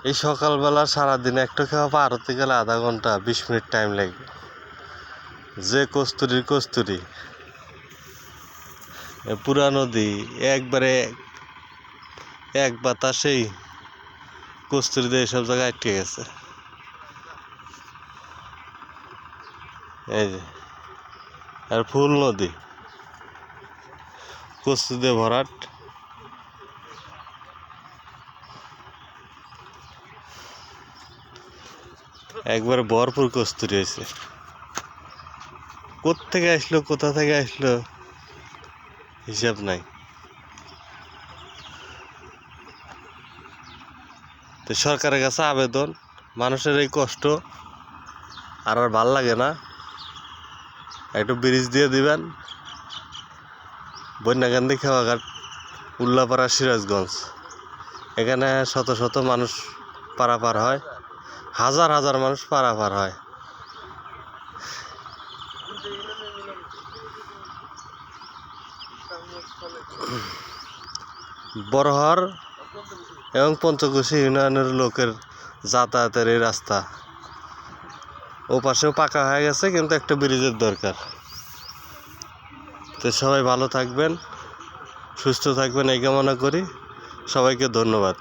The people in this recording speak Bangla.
এই সকালবেলা সারাদিন একটু খাওয়া পার হতে গেলে আধা ঘন্টা 20 মিনিট টাইম লাগবে। যে কস্তুরি পুরা নদী একবারে এক বাতাসেই কস্তুরি দিয়ে সব জায়গায় আটকে গেছে। এই যে আর ফুল নদী কস্তুরি দিয়ে ভরাট। একবারে ভরপুর কস্তুরি হয়েছে। কোত্থেকে আসলো, কোথা থেকে আসলো হিসাব নাই। তো সরকারের কাছে আবেদন, মানুষের এই কষ্ট আর ভাল লাগে না, একটু ব্রিজ দিয়ে দিবেন। বন্যাকান্দি খেওয়াঘাট, উল্লাপাড়া, সিরাজগঞ্জ, এখানে শত শত মানুষ পারাপার হয়, হাজার হাজার মানুষ পারাপার হয়। বড়হর এবং পঞ্চকোশী ইউনিয়নের লোকের যাতায়াতের এই রাস্তা ও পাশেও পাকা হয়ে গেছে, কিন্তু একটা ব্রিজের দরকার। তো সবাই ভালো থাকবেন, সুস্থ থাকবেন এই কামনা করি। সবাইকে ধন্যবাদ।